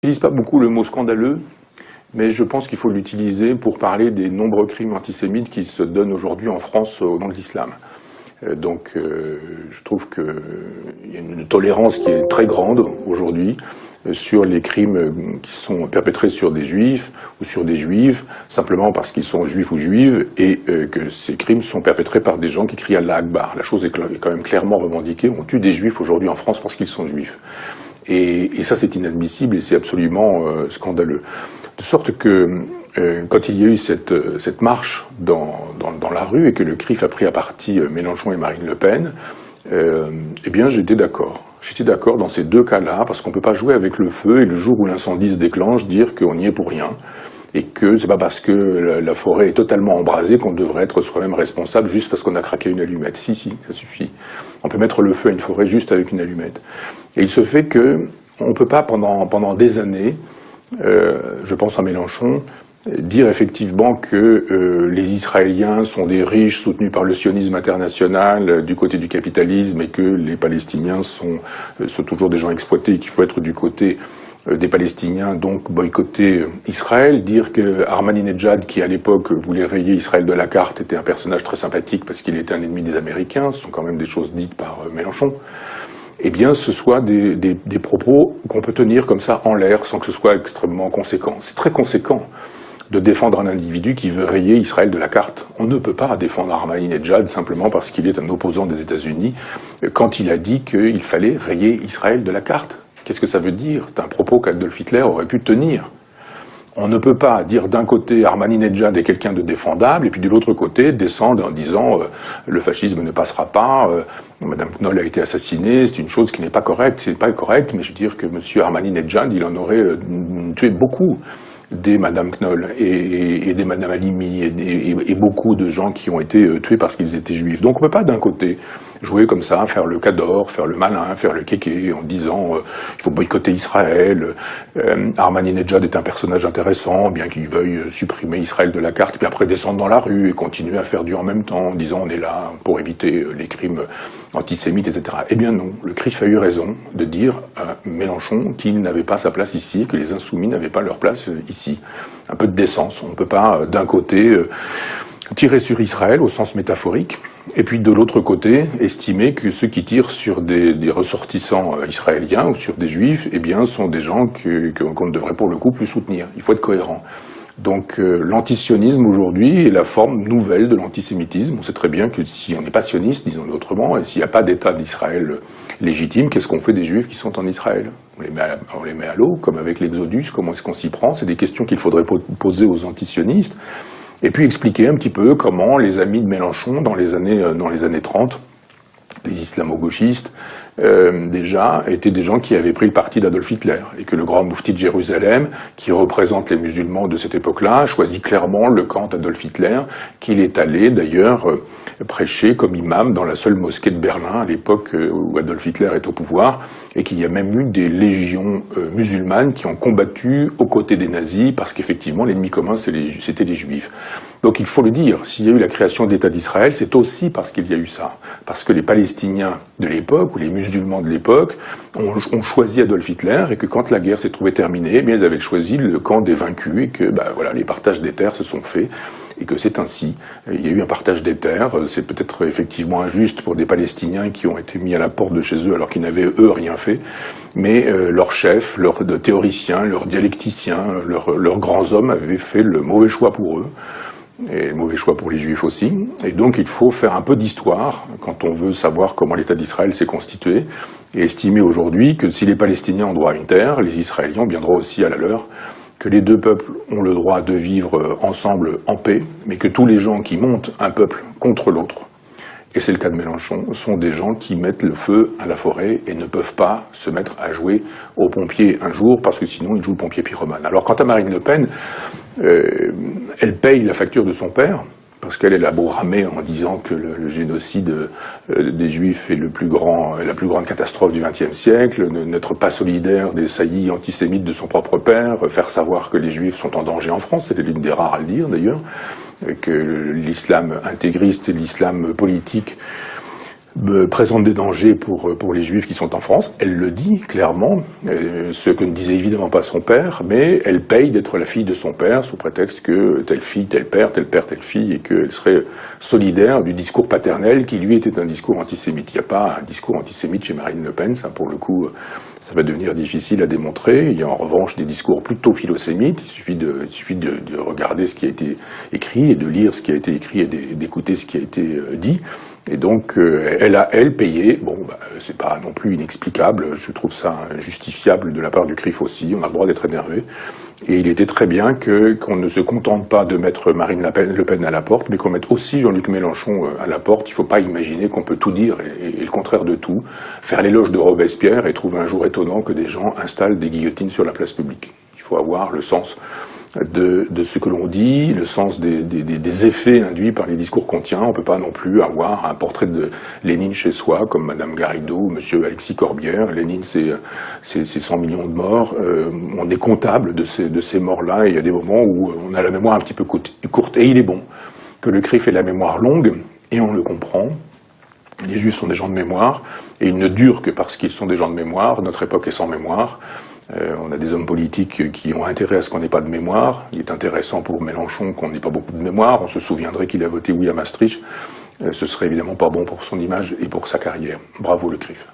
j'utilise pas beaucoup le mot scandaleux, mais je pense qu'il faut l'utiliser pour parler des nombreux crimes antisémites qui se donnent aujourd'hui en France au nom de l'islam. Donc je trouve qu'il y a une tolérance qui est très grande aujourd'hui sur les crimes qui sont perpétrés sur des juifs ou sur des juives, simplement parce qu'ils sont juifs ou juives, et que ces crimes sont perpétrés par des gens qui crient Allah Akbar. La chose est quand même clairement revendiquée. On tue des juifs aujourd'hui en France parce qu'ils sont juifs. Et ça, c'est inadmissible et c'est absolument scandaleux. De sorte que quand il y a eu cette marche dans la rue et que le CRIF a pris à partie Mélenchon et Marine Le Pen, eh bien j'étais d'accord. J'étais d'accord dans ces deux cas-là, parce qu'on ne peut pas jouer avec le feu et le jour où l'incendie se déclenche, dire qu'on n'y est pour rien. Et que c'est pas parce que la forêt est totalement embrasée qu'on devrait être soi-même responsable juste parce qu'on a craqué une allumette. Si, ça suffit. On peut mettre le feu à une forêt juste avec une allumette. Et il se fait que on peut pas pendant des années, je pense à Mélenchon, dire effectivement que les Israéliens sont des riches soutenus par le sionisme international du côté du capitalisme et que les Palestiniens sont toujours des gens exploités et qu'il faut être du côté des Palestiniens, donc boycotter Israël, dire que Ahmadinejad, qui à l'époque voulait rayer Israël de la carte, était un personnage très sympathique parce qu'il était un ennemi des Américains, ce sont quand même des choses dites par Mélenchon, eh bien ce soit des propos qu'on peut tenir comme ça en l'air sans que ce soit extrêmement conséquent. C'est très conséquent de défendre un individu qui veut rayer Israël de la carte. On ne peut pas défendre Ahmadinejad simplement parce qu'il est un opposant des États-Unis quand il a dit qu'il fallait rayer Israël de la carte. Qu'est-ce que ça veut dire? C'est un propos qu'Adolf Hitler aurait pu tenir. On ne peut pas dire d'un côté Ahmadinejad est quelqu'un de défendable et puis de l'autre côté descendre en disant le fascisme ne passera pas, Madame Knoll a été assassinée, c'est une chose qui n'est pas correcte. C'est pas correct, mais je veux dire que Monsieur Ahmadinejad, il en aurait tué beaucoup des Madame Knoll et des Madame Halimi et beaucoup de gens qui ont été tués parce qu'ils étaient juifs. Donc on ne peut pas d'un côté jouer comme ça, faire le cador, faire le malin, faire le kéké en disant il faut boycotter Israël, Ahmadinejad est un personnage intéressant, bien qu'il veuille supprimer Israël de la carte, puis après descendre dans la rue et continuer à faire du en même temps en disant on est là pour éviter les crimes antisémites, etc. Eh bien non, le CRIF a eu raison de dire à Mélenchon qu'il n'avait pas sa place ici, que les insoumis n'avaient pas leur place ici. Un peu de décence. On ne peut pas, d'un côté, tirer sur Israël au sens métaphorique, et puis de l'autre côté, estimer que ceux qui tirent sur des ressortissants israéliens ou sur des juifs, eh bien, sont des gens qu'on ne devrait pour le coup plus soutenir. Il faut être cohérent. Donc l'antisionisme aujourd'hui est la forme nouvelle de l'antisémitisme. On sait très bien que si on n'est pas sioniste, disons-le autrement, et s'il n'y a pas d'État d'Israël légitime, qu'est-ce qu'on fait des Juifs qui sont en Israël? On les met à l'eau, comme avec l'Exodus, comment est-ce qu'on s'y prend? C'est des questions qu'il faudrait poser aux antisionistes. Et puis expliquer un petit peu comment les amis de Mélenchon, dans les années 30, les islamo-gauchistes, déjà, étaient des gens qui avaient pris le parti d'Adolf Hitler, et que le grand moufti de Jérusalem, qui représente les musulmans de cette époque-là, choisit clairement le camp d'Adolf Hitler, qu'il est allé d'ailleurs prêcher comme imam dans la seule mosquée de Berlin, à l'époque où Adolf Hitler est au pouvoir, et qu'il y a même eu des légions musulmanes qui ont combattu aux côtés des nazis, parce qu'effectivement l'ennemi commun c'était les juifs. Donc il faut le dire, s'il y a eu la création d'État d'Israël, c'est aussi parce qu'il y a eu ça, parce que les Palestiniens de l'époque, ou les musulmans de l'époque, ont choisi Adolf Hitler, et que quand la guerre s'est trouvée terminée, eh bien, ils avaient choisi le camp des vaincus, et que voilà, les partages des terres se sont faits, et que c'est ainsi. Il y a eu un partage des terres, c'est peut-être effectivement injuste pour des Palestiniens qui ont été mis à la porte de chez eux alors qu'ils n'avaient eux rien fait, mais leurs chefs, leurs théoriciens, leurs dialecticiens, leurs grands hommes avaient fait le mauvais choix pour eux. Et mauvais choix pour les Juifs aussi. Et donc il faut faire un peu d'histoire quand on veut savoir comment l'État d'Israël s'est constitué et estimer aujourd'hui que si les Palestiniens ont droit à une terre, les Israéliens ont bien droit aussi à la leur, que les deux peuples ont le droit de vivre ensemble en paix, mais que tous les gens qui montent un peuple contre l'autre, et c'est le cas de Mélenchon, sont des gens qui mettent le feu à la forêt et ne peuvent pas se mettre à jouer aux pompiers un jour, parce que sinon ils jouent le pompier pyromane. Alors quant à Marine Le Pen, elle paye la facture de son père, parce qu'elle a beau ramer en disant que le génocide des Juifs est la plus grande catastrophe du XXe siècle, n'être pas solidaire des saillies antisémites de son propre père, faire savoir que les Juifs sont en danger en France, elle est l'une des rares à le dire d'ailleurs, que l'islam intégriste et l'islam politique présente des dangers pour les Juifs qui sont en France. Elle le dit clairement, ce que ne disait évidemment pas son père, mais elle paye d'être la fille de son père sous prétexte que telle fille, tel père, telle fille, et qu'elle serait solidaire du discours paternel qui lui était un discours antisémite. Il n'y a pas un discours antisémite chez Marine Le Pen, ça pour le coup, ça va devenir difficile à démontrer. Il y a en revanche des discours plutôt philosémites, il suffit de regarder ce qui a été écrit et de lire ce qui a été écrit et d'écouter ce qui a été dit. Et donc, elle a, payé. Bon, c'est pas non plus inexplicable. Je trouve ça justifiable de la part du CRIF aussi. On a le droit d'être énervé. Et il était très bien qu'on ne se contente pas de mettre Marine Le Pen à la porte, mais qu'on mette aussi Jean-Luc Mélenchon à la porte. Il ne faut pas imaginer qu'on peut tout dire et le contraire de tout, faire l'éloge de Robespierre et trouver un jour étonnant que des gens installent des guillotines sur la place publique. Il faut avoir le sens de ce que l'on dit, le sens des effets induits par les discours qu'on tient. On ne peut pas non plus avoir un portrait de Lénine chez soi, comme Madame Garrido ou Monsieur Alexis Corbière. Lénine, c'est 100 millions de morts. On est comptable de ces morts-là, et il y a des moments où on a la mémoire un petit peu courte. Et il est bon que le CRIF ait la mémoire longue, et on le comprend. Les Juifs sont des gens de mémoire, et ils ne durent que parce qu'ils sont des gens de mémoire. Notre époque est sans mémoire. On a des hommes politiques qui ont intérêt à ce qu'on n'ait pas de mémoire. Il est intéressant pour Mélenchon qu'on n'ait pas beaucoup de mémoire. On se souviendrait qu'il a voté oui à Maastricht. Ce serait évidemment pas bon pour son image et pour sa carrière. Bravo le CRIF.